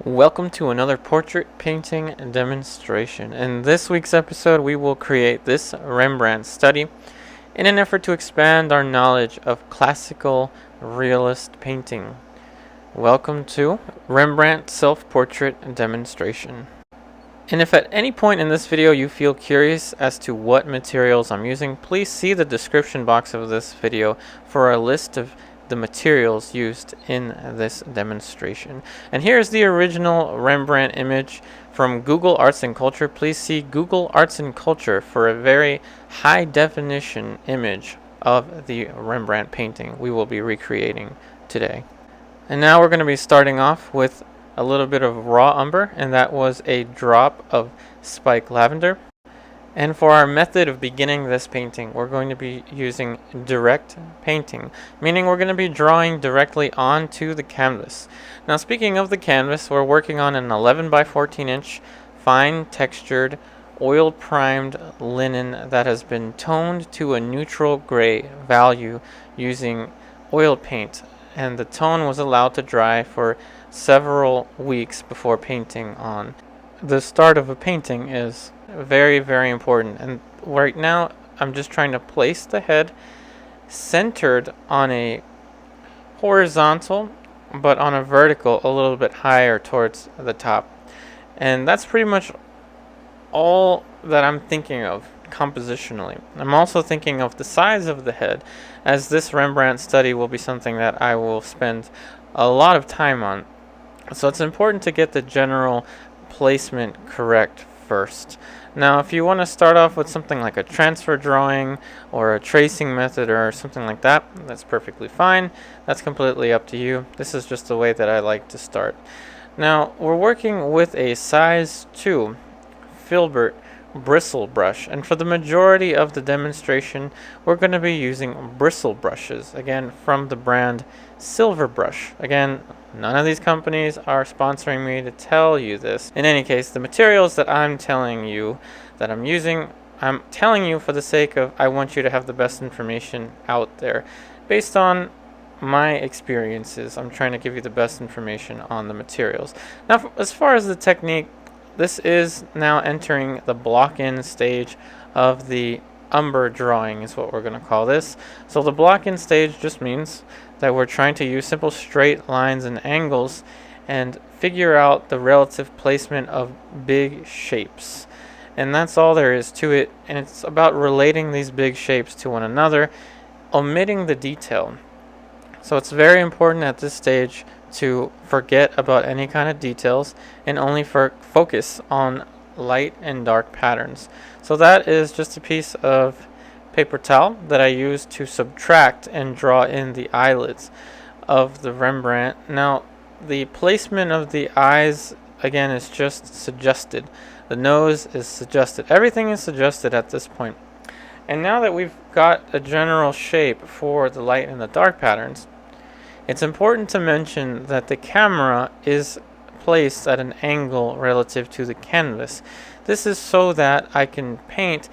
Welcome to another portrait painting demonstration. In this week's episode, we will create this Rembrandt study in an effort to expand our knowledge of classical realist painting. Welcome to Rembrandt self-portrait demonstration. And if at any point in this video you feel curious as to what materials I'm using, please see the description box of this video for a list of the materials used in this demonstration. And here's the original Rembrandt image from Google Arts and Culture. Please see Google Arts and Culture for a very high definition image of the Rembrandt painting we will be recreating today. And now we're going to be starting off with a little bit of raw umber, and that was a drop of spike lavender. And for our method of beginning this painting, we're going to be using direct painting, meaning we're going to be drawing directly onto the canvas. Now, speaking of the canvas, we're working on an 11 by 14 inch fine textured oil primed linen that has been toned to a neutral gray value using oil paint, and the tone was allowed to dry for several weeks before painting on. The start of a painting is very, very important, and right now I'm just trying to place the head centered on a horizontal but on a vertical a little bit higher towards the top, and that's pretty much all that I'm thinking of compositionally. I'm also thinking of the size of the head, as this Rembrandt study will be something that I will spend a lot of time on, so it's important to get the general placement correct first. Now, if you want to start off with something like a transfer drawing or a tracing method or something like that, that's perfectly fine. That's completely up to you. This is just the way that I like to start. Now, we're working with a size 2 filbert bristle brush, and for the majority of the demonstration we're going to be using bristle brushes, again from the brand Silber brush. Again, none of these companies are sponsoring me to tell you this. In any case, the materials that I'm telling you that I'm using, I'm telling you for the sake of I want you to have the best information out there. Based on my experiences, I'm trying to give you the best information on the materials. Now, as far as the technique, this is now entering the block-in stage of the umber drawing is what we're going to call this. So the block-in stage just means that we're trying to use simple straight lines and angles and figure out the relative placement of big shapes. And that's all there is to it, and it's about relating these big shapes to one another, omitting the detail. So it's very important at this stage to forget about any kind of details and only focus on light and dark patterns. So that is just a piece of paper towel that I use to subtract and draw in the eyelids of the Rembrandt. Now, the placement of the eyes, again, is just suggested. The nose is suggested. Everything is suggested at this point. And now that we've got a general shape for the light and the dark patterns, it's important to mention that the camera is placed at an angle relative to the canvas. This is so that I can paint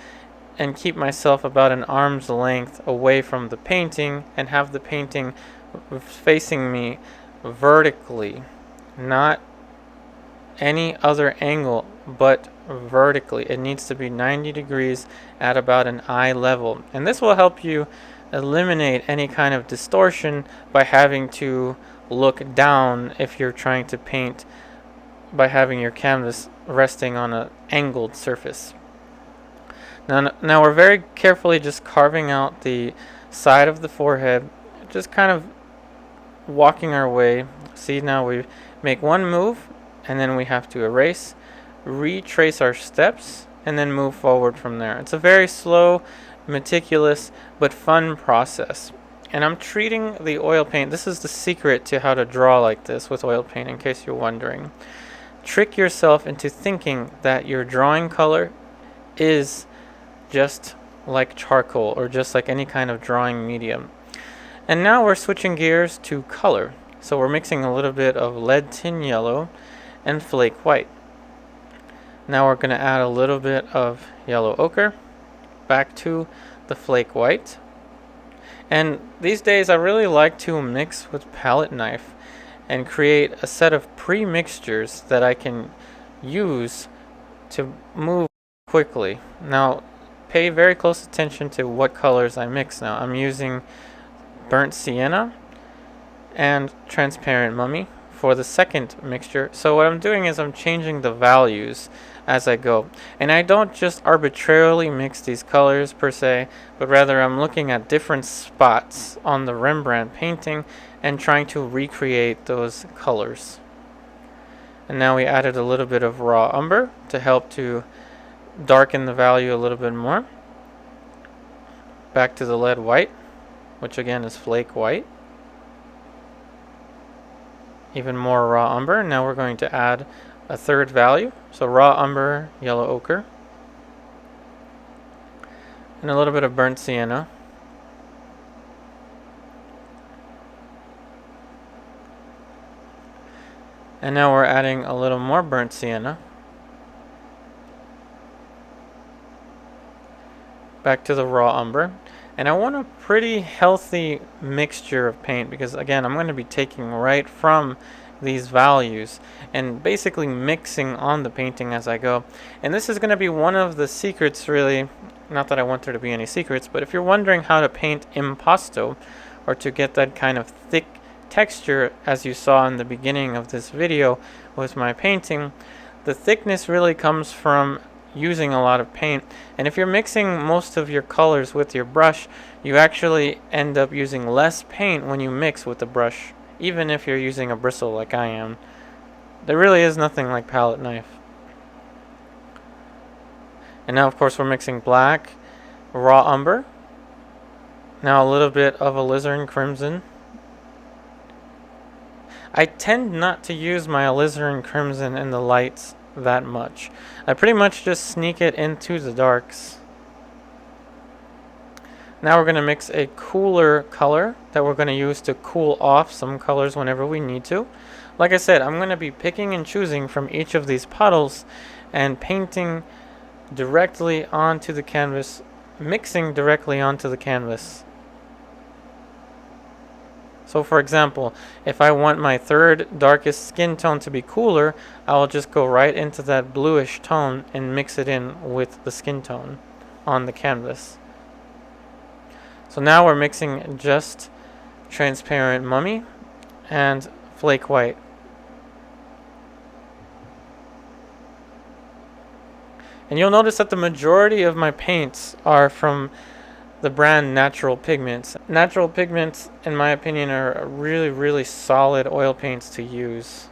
and keep myself about an arm's length away from the painting and have the painting facing me vertically, not any other angle but vertically. It needs to be 90 degrees at about an eye level, and this will help you eliminate any kind of distortion by having to look down if you're trying to paint by having your canvas resting on an angled surface. Now we're very carefully just carving out the side of the forehead, just kind of walking our way. See, now we make one move and then we have to erase, retrace our steps, and then move forward from there. It's a very slow, meticulous, but fun process. And I'm treating the oil paint, this is the secret to how to draw like this with oil paint, in case you're wondering. Trick yourself into thinking that your drawing color is just like charcoal or just like any kind of drawing medium. And now we're switching gears to color. So we're mixing a little bit of lead tin yellow and flake white. Now we're going to add a little bit of yellow ochre back to the flake white. And these days I really like to mix with palette knife and create a set of pre-mixtures that I can use to move quickly. Now, pay very close attention to what colors I mix now. I'm using burnt sienna and transparent mummy for the second mixture. So what I'm doing is I'm changing the values as I go. And I don't just arbitrarily mix these colors per se, but rather I'm looking at different spots on the Rembrandt painting and trying to recreate those colors. And now we added a little bit of raw umber to help to darken the value a little bit more. Back to the lead white, which again is flake white. Even more raw umber. Now we're going to add a third value. So raw umber, yellow ochre, and a little bit of burnt sienna. And now we're adding a little more burnt sienna. Back to the raw umber. And I want a pretty healthy mixture of paint because, again, I'm going to be taking right from these values and basically mixing on the painting as I go. And this is going to be one of the secrets, really. Not that I want there to be any secrets, but if you're wondering how to paint impasto, or to get that kind of thick texture as you saw in the beginning of this video with my painting, the thickness really comes from using a lot of paint. And if you're mixing most of your colors with your brush, you actually end up using less paint when you mix with the brush, even if you're using a bristle like I am. There really is nothing like palette knife. And now of course we're mixing black, raw umber, now a little bit of alizarin crimson. I tend not to use my alizarin crimson in the lights that much. I pretty much just sneak it into the darks. Now we're going to mix a cooler color that we're going to use to cool off some colors whenever we need to. Like I said, I'm going to be picking and choosing from each of these puddles and painting directly onto the canvas, mixing directly onto the canvas. So for example, if I want my third darkest skin tone to be cooler, I will just go right into that bluish tone and mix it in with the skin tone on the canvas. So now we're mixing just transparent mummy and flake white. And you'll notice that the majority of my paints are from the brand Natural Pigments. Natural Pigments, in my opinion, are really solid oil paints to use.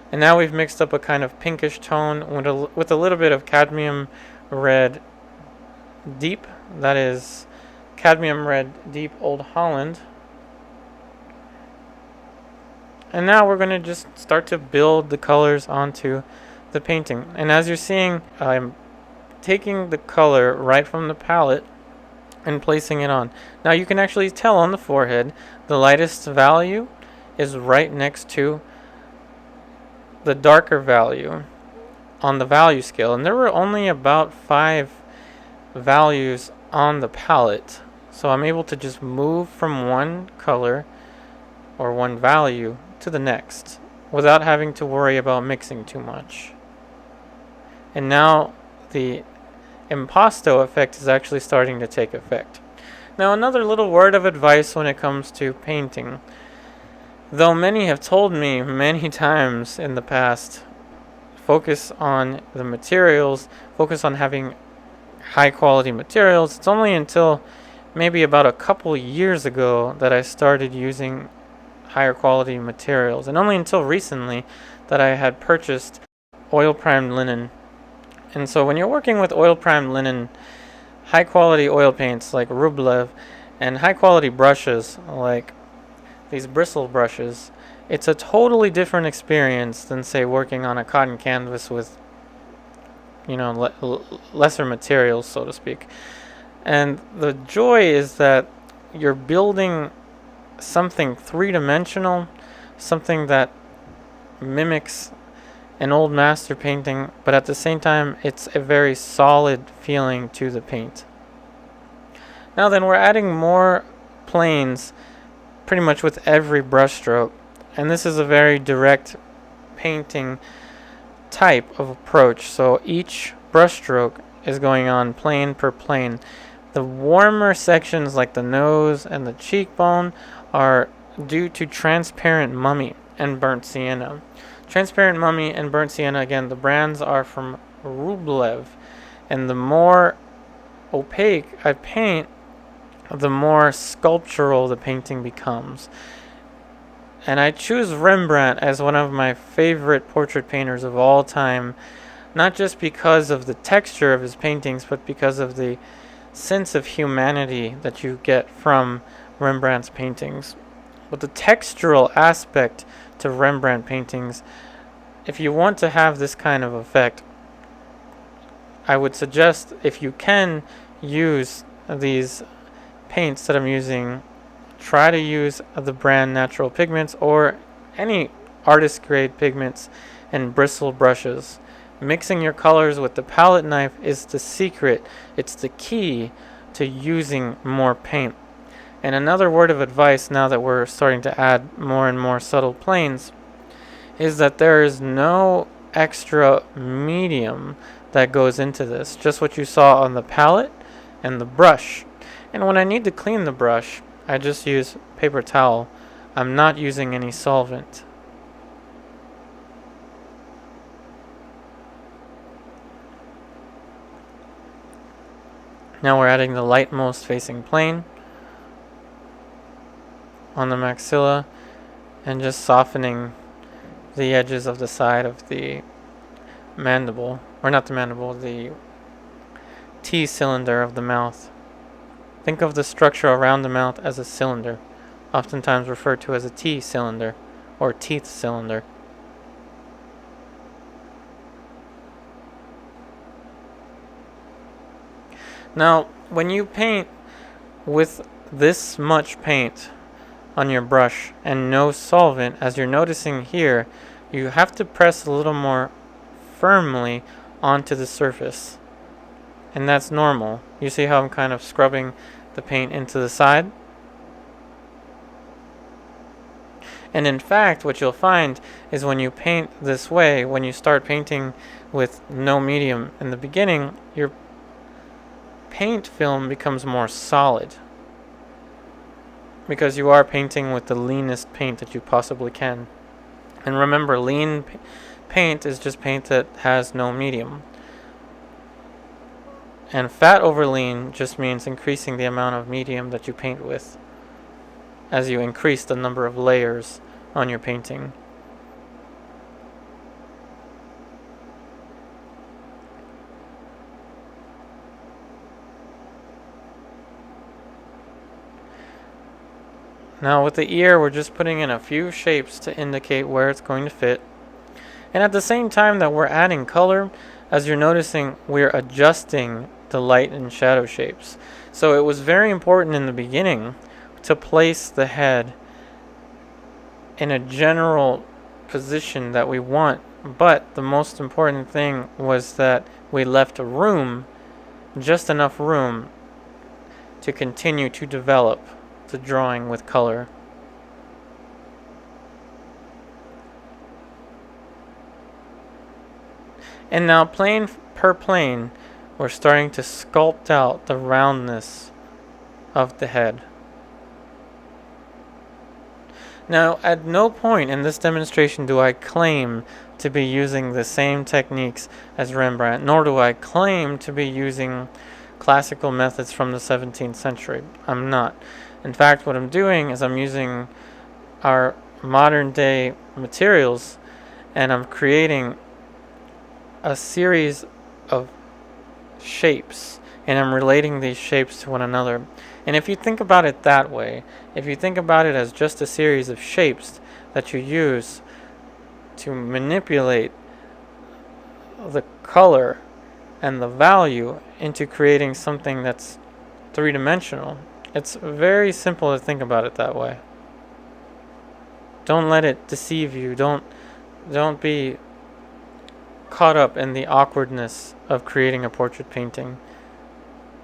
And now we've mixed up a kind of pinkish tone with a little bit of Cadmium Red Deep. That is Cadmium Red Deep Old Holland. And now we're going to just start to build the colors onto the painting. And as you're seeing, I'm taking the color right from the palette and placing it on. Now you can actually tell on the forehead the lightest value is right next to the darker value on the value scale, and there were only about 5 values on the palette, so I'm able to just move from one color or one value to the next without having to worry about mixing too much. And now the impasto effect is actually starting to take effect. Now another little word of advice when it comes to painting. Though many have told me many times in the past, focus on the materials, focus on having high quality materials, it's only until maybe about a couple years ago that I started using higher quality materials, and only until recently that I had purchased oil primed linen. And so when you're working with oil primed linen, high quality oil paints like Rublev, and high quality brushes like these bristle brushes, it's a totally different experience than, say, working on a cotton canvas with, you know, lesser materials, so to speak. And the joy is that you're building something three-dimensional, something that mimics an old master painting, but at the same time it's a very solid feeling to the paint. Now then, we're adding more planes pretty much with every brush stroke. And this is a very direct painting type of approach. So each brush stroke is going on plane per plane. The warmer sections like the nose and the cheekbone are due to transparent mummy and burnt sienna. Transparent mummy and burnt sienna, again, the brands are from Rublev. And the more opaque I paint, the more sculptural the painting becomes. And I choose Rembrandt as one of my favorite portrait painters of all time, not just because of the texture of his paintings, but because of the sense of humanity that you get from Rembrandt's paintings. But the textural aspect to Rembrandt paintings, if you want to have this kind of effect, I would suggest, if you can use these paints that I'm using, try to use the brand Natural Pigments or any artist grade pigments and bristle brushes. Mixing your colors with the palette knife is the secret. It's the key to using more paint. And another word of advice, now that we're starting to add more and more subtle planes, is that there is no extra medium that goes into this. Just what you saw on the palette and the brush. And when I need to clean the brush, I just use paper towel. I'm not using any solvent. Now we're adding the lightmost facing plane on the maxilla and just softening the edges of the side of the mandible, or not the mandible, the T cylinder of the mouth. Think of the structure around the mouth as a cylinder, oftentimes referred to as a T cylinder or teeth cylinder. Now, when you paint with this much paint on your brush and no solvent, as you're noticing here, you have to press a little more firmly onto the surface. And that's normal. You see how I'm kind of scrubbing the paint into the side? And in fact, what you'll find is when you paint this way, when you start painting with no medium in the beginning, your paint film becomes more solid, because you are painting with the leanest paint that you possibly can. And remember, lean paint is just paint that has no medium. And fat over lean just means increasing the amount of medium that you paint with as you increase the number of layers on your painting. Now with the ear, we're just putting in a few shapes to indicate where it's going to fit. And at the same time that we're adding color, as you're noticing, we're adjusting the light and shadow shapes. So it was very important in the beginning to place the head in a general position that we want. But the most important thing was that we left room, just enough room, to continue to develop the drawing with color. And now plane per plane, we're starting to sculpt out the roundness of the head. Now, at no point in this demonstration do I claim to be using the same techniques as Rembrandt, nor do I claim to be using classical methods from the 17th century. I'm not. In fact, what I'm doing is I'm using our modern day materials, and I'm creating a series of shapes, and I'm relating these shapes to one another. And if you think about it that way, if you think about it as just a series of shapes that you use to manipulate the color and the value into creating something that's three-dimensional, it's very simple to think about it that way. Don't let it deceive you. Don't be caught up in the awkwardness of creating a portrait painting.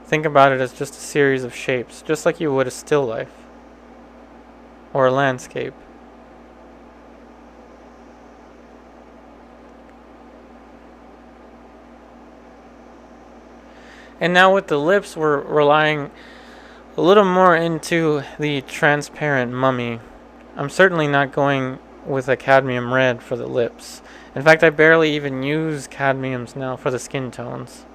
Think about it as just a series of shapes, just like you would a still life. or landscape. And now with the lips, we're relying a little more into the transparent mummy. I'm certainly not going with a cadmium red for the lips. In fact, I barely even use cadmiums now for the skin tones.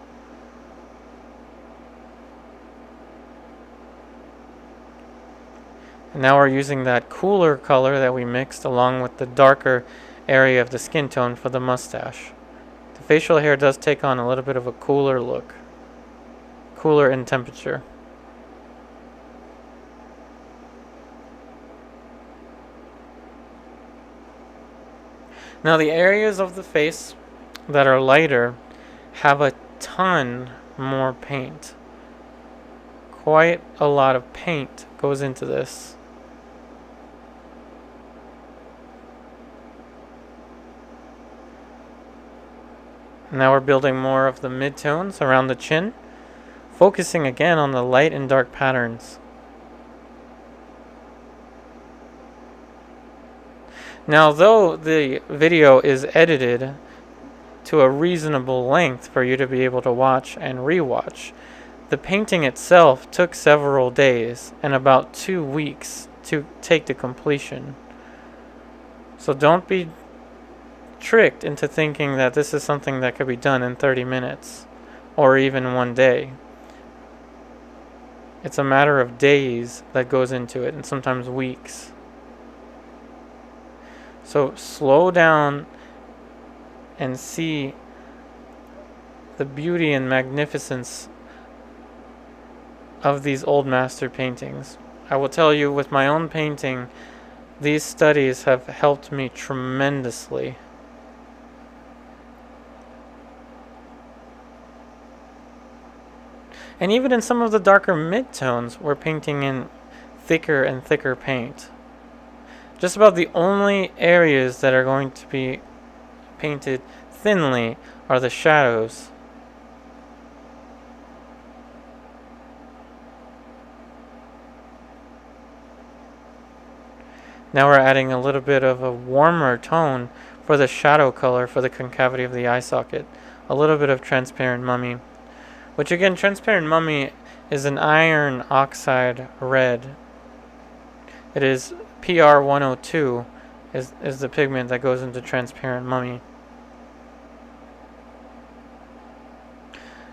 And now we're using that cooler color that we mixed along with the darker area of the skin tone for the mustache. The facial hair does take on a little bit of a cooler look. Cooler in temperature. Now the areas of the face that are lighter have a ton more paint. Quite a lot of paint goes into this. Now we're building more of the midtones around the chin, focusing again on the light and dark patterns. Now, though the video is edited to a reasonable length for you to be able to watch and rewatch, the painting itself took several days and about 2 weeks to take to completion. So don't be tricked into thinking that this is something that could be done in 30 minutes or even 1 day. It's a matter of days that goes into it, and sometimes weeks. So slow down and see the beauty and magnificence of these old master paintings. I will tell you, with my own painting, these studies have helped me tremendously. And even in some of the darker midtones, we're painting in thicker and thicker paint. Just about the only areas that are going to be painted thinly are the shadows. Now we're adding a little bit of a warmer tone for the shadow color for the concavity of the eye socket. A little bit of transparent mummy. Which again, transparent mummy is an iron oxide red. It is PR102 is the pigment that goes into transparent mummy.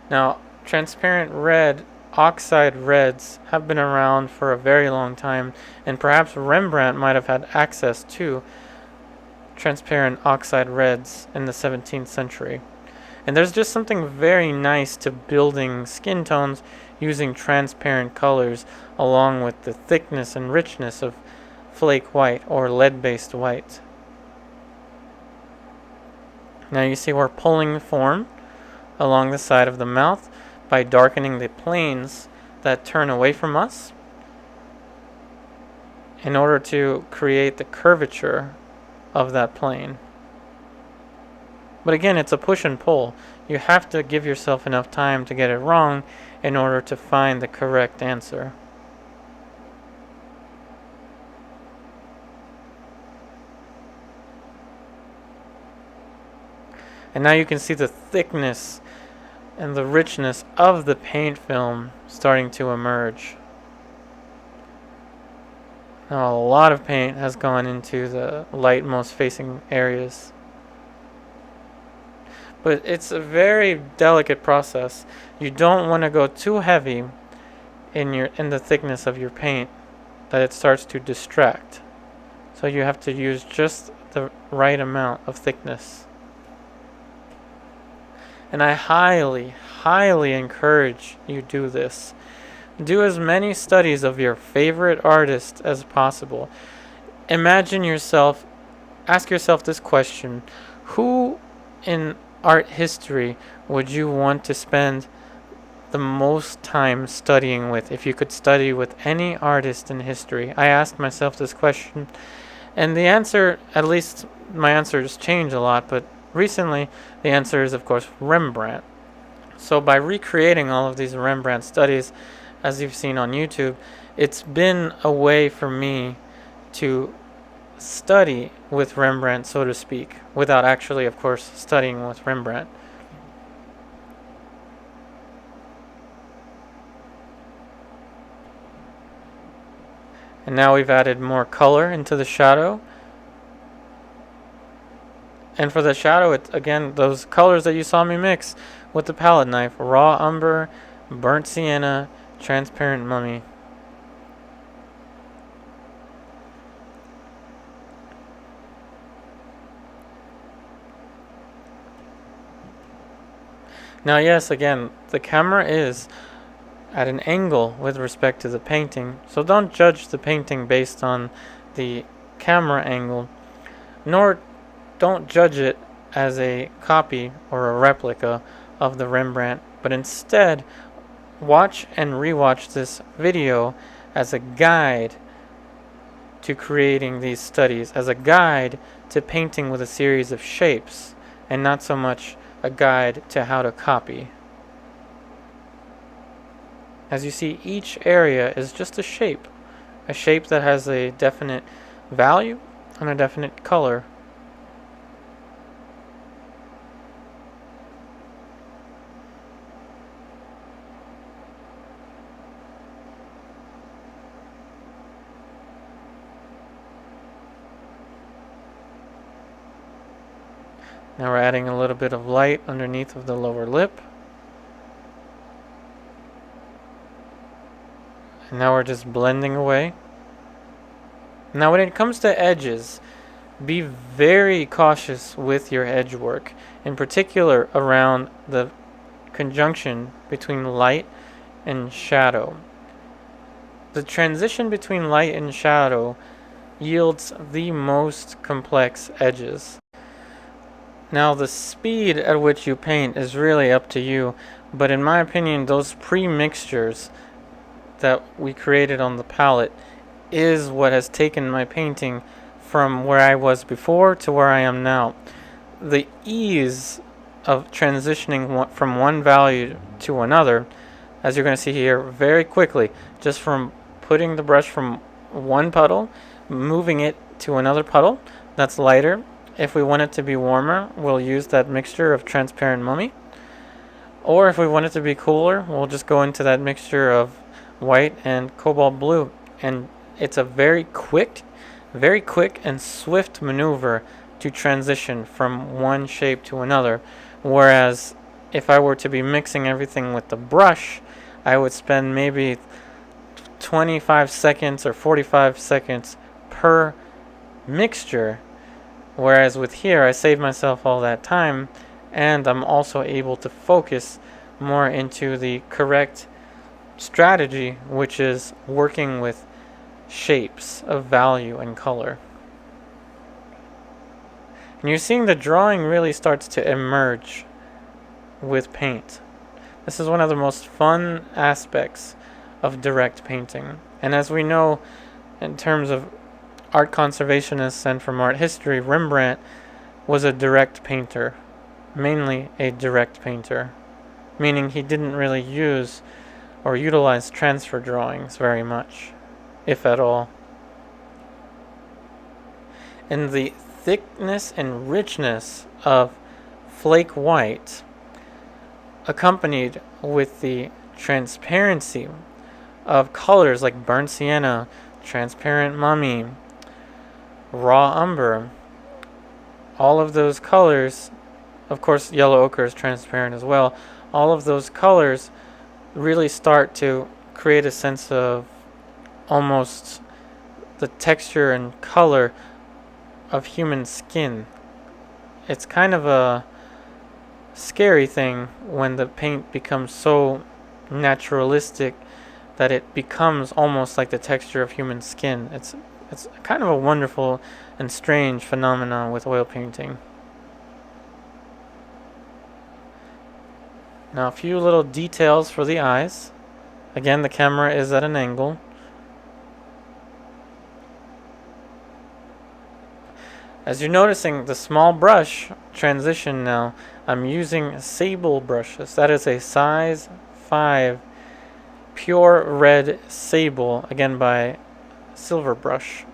Now, transparent red, oxide reds have been around for a very long time, and perhaps Rembrandt might have had access to transparent oxide reds in the 17th century. And there's just something very nice to building skin tones using transparent colors along with the thickness and richness of flake white or lead-based white. Now you see we're pulling form along the side of the mouth by darkening the planes that turn away from us in order to create the curvature of that plane. But again, it's a push and pull. You have to give yourself enough time to get it wrong in order to find the correct answer. And now you can see the thickness and the richness of the paint film starting to emerge. Now a lot of paint has gone into the lightmost facing areas. But it's a very delicate process. You don't want to go too heavy in the thickness of your paint that it starts to distract. So you have to use just the right amount of thickness. And I highly, highly encourage you do this. Do as many studies of your favorite artist as possible. Imagine yourself, ask yourself this question: who in art history would you want to spend the most time studying with if you could study with any artist in history? I asked myself this question, and the answer, at least my answers change a lot, but recently the answer is of course Rembrandt. So by recreating all of these Rembrandt studies, as you've seen on YouTube, it's been a way for me to study with Rembrandt, so to speak, without actually, of course, studying with Rembrandt. And now we've added more color into the shadow. And for the shadow, it's again those colors that you saw me mix with the palette knife: raw umber, burnt sienna, transparent mummy. Now, yes, again, the camera is at an angle with respect to the painting, so don't judge the painting based on the camera angle, nor don't judge it as a copy or a replica of the Rembrandt, but instead watch and rewatch this video as a guide to creating these studies, as a guide to painting with a series of shapes, and not so much a guide to how to copy. As you see, each area is just a shape that has a definite value and a definite color. Now we're adding a little bit of light underneath of the lower lip. And now we're just blending away. Now when it comes to edges, be very cautious with your edge work, in particular around the conjunction between light and shadow. The transition between light and shadow yields the most complex edges. Now the speed at which you paint is really up to you, but in my opinion, those pre-mixtures that we created on the palette is what has taken my painting from where I was before to where I am now. The ease of transitioning from one value to another, as you're going to see here very quickly, just from putting the brush from one puddle, moving it to another puddle that's lighter. If we want it to be warmer, we'll use that mixture of transparent mummy. Or if we want it to be cooler, we'll just go into that mixture of white and cobalt blue. And it's a very quick and swift maneuver to transition from one shape to another. Whereas if I were to be mixing everything with the brush, I would spend maybe 25 seconds or 45 seconds per mixture. Whereas with here, I save myself all that time, and I'm also able to focus more into the correct strategy, which is working with shapes of value and color. And you're seeing the drawing really starts to emerge with paint. This is one of the most fun aspects of direct painting. And as we know, in terms of art conservationists and from art history, Rembrandt was a direct painter, mainly a direct painter, meaning he didn't really use or utilize transfer drawings very much, if at all. And the thickness and richness of flake white, accompanied with the transparency of colors like burnt sienna, transparent mummy, raw umber, all of those colors, of course yellow ochre is transparent as well, all of those colors really start to create a sense of almost the texture and color of human skin. It's kind of a scary thing when the paint becomes so naturalistic that it becomes almost like the texture of human skin. It's kind of a wonderful and strange phenomenon with oil painting. Now a few little details for the eyes. Again, the camera is at an angle. As you're noticing, the small brush transition now, I'm using Sable brushes. That is a size 5 pure red Sable, again by Silver brush.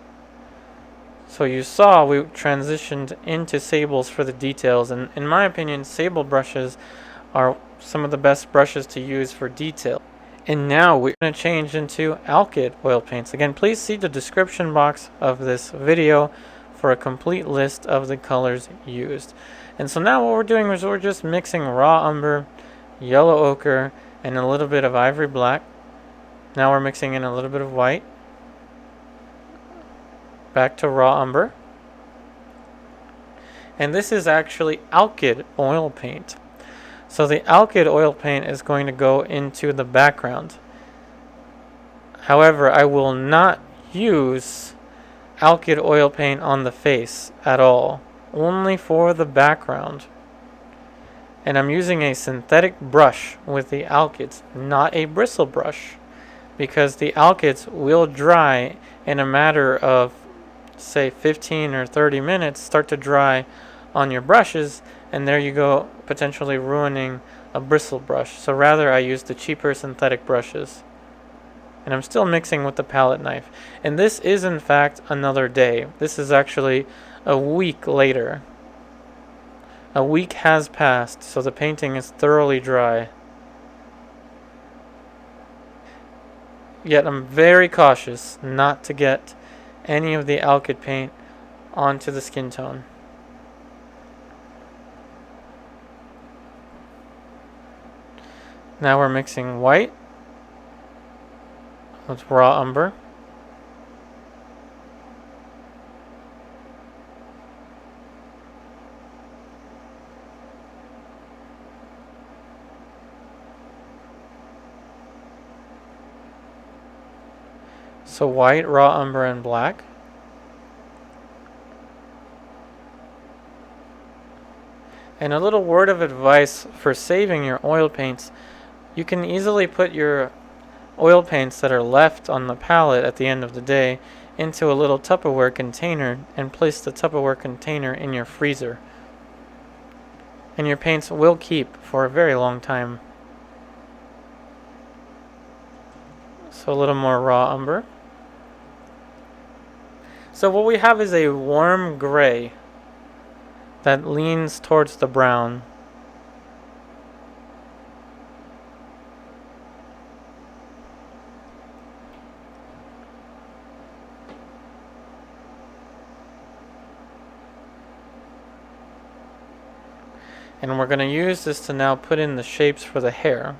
So you saw we transitioned into sables for the details, and in my opinion, sable brushes are some of the best brushes to use for detail. And now we're going to change into Alkyd oil paints. Again, please see the description box of this video for a complete list of the colors used. And so now what we're doing is we're just mixing raw umber, yellow ochre, and a little bit of ivory black. Now we're mixing in a little bit of white. Back to raw umber. And this is actually Alkyd oil paint. So the Alkyd oil paint is going to go into the background. However, I will not use Alkyd oil paint on the face at all. Only for the background. And I'm using a synthetic brush with the Alkyds, not a bristle brush. Because the Alkyds will dry in a matter of, say, 15 or 30 minutes, start to dry on your brushes, and there you go, potentially ruining a bristle brush. So rather I use the cheaper synthetic brushes. And I'm still mixing with the palette knife. And this is in fact another day. This is actually a week later. A week has passed, so the painting is thoroughly dry. Yet I'm very cautious not to get any of the Alkyd paint onto the skin tone. Now we're mixing white with raw umber. So white, raw umber, and black. And a little word of advice for saving your oil paints. You can easily put your oil paints that are left on the palette at the end of the day into a little Tupperware container and place the Tupperware container in your freezer. And your paints will keep for a very long time. So a little more raw umber. So what we have is a warm gray that leans towards the brown. And we're going to use this to now put in the shapes for the hair.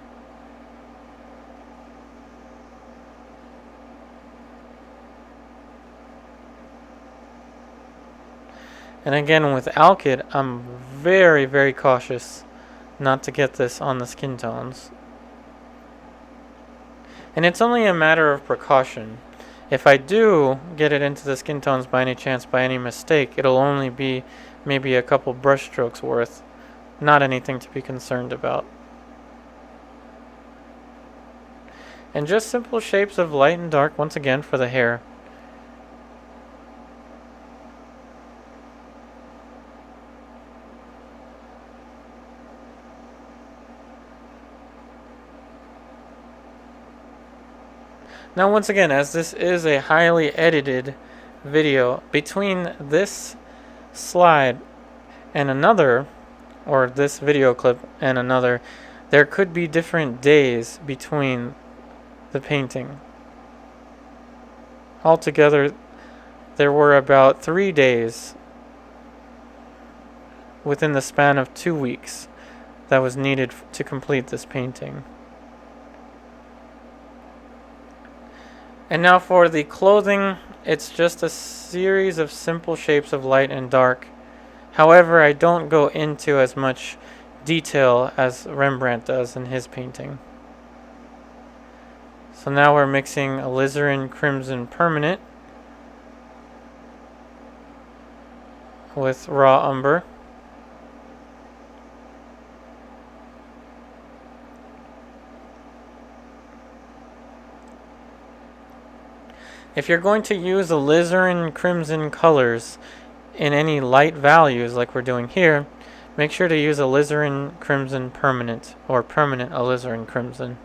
And again, with Alkyd, I'm very, very cautious not to get this on the skin tones. And it's only a matter of precaution. If I do get it into the skin tones by any chance, by any mistake, it'll only be maybe a couple brush strokes worth. Not anything to be concerned about. And just simple shapes of light and dark, once again, for the hair. Now once again, as this is a highly edited video, between this slide and another, or this video clip and another, there could be different days between the painting. Altogether, there were about 3 days within the span of 2 weeks that was needed to complete this painting. And now for the clothing, it's just a series of simple shapes of light and dark. However, I don't go into as much detail as Rembrandt does in his painting. So now we're mixing Alizarin Crimson Permanent with raw umber. If you're going to use Alizarin Crimson colors in any light values like we're doing here, make sure to use Alizarin Crimson Permanent or Permanent Alizarin Crimson.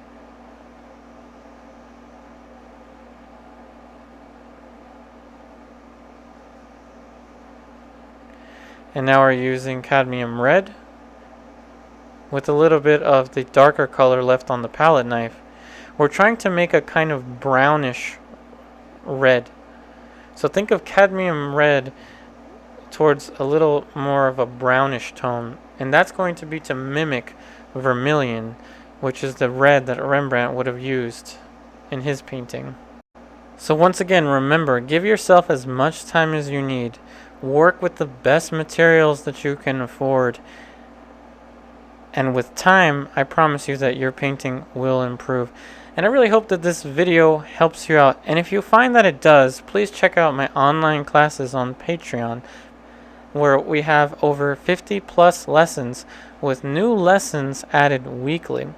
And now we're using cadmium red with a little bit of the darker color left on the palette knife. We're trying to make a kind of brownish red. So think of cadmium red towards a little more of a brownish tone, and that's going to be to mimic vermilion, which is the red that Rembrandt would have used in his painting. So once again, remember, give yourself as much time as you need. Work with the best materials that you can afford. And with time, I promise you that your painting will improve. And I really hope that this video helps you out. And if you find that it does, please check out my online classes on Patreon, where we have over 50 plus lessons with new lessons added weekly,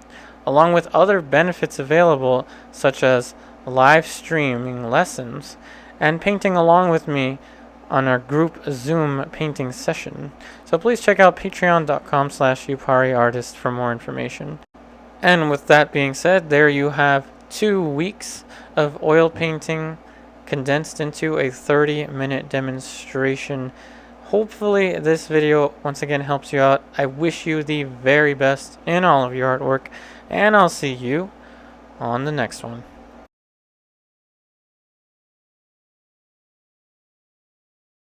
along with other benefits available such as live streaming lessons and painting along with me on our group Zoom painting session. So please check out patreon.com/upariartist for more information. And with that being said, there you have 2 weeks of oil painting condensed into a 30-minute demonstration. Hopefully this video once again helps you out. I wish you the very best in all of your artwork, and I'll see you on the next one.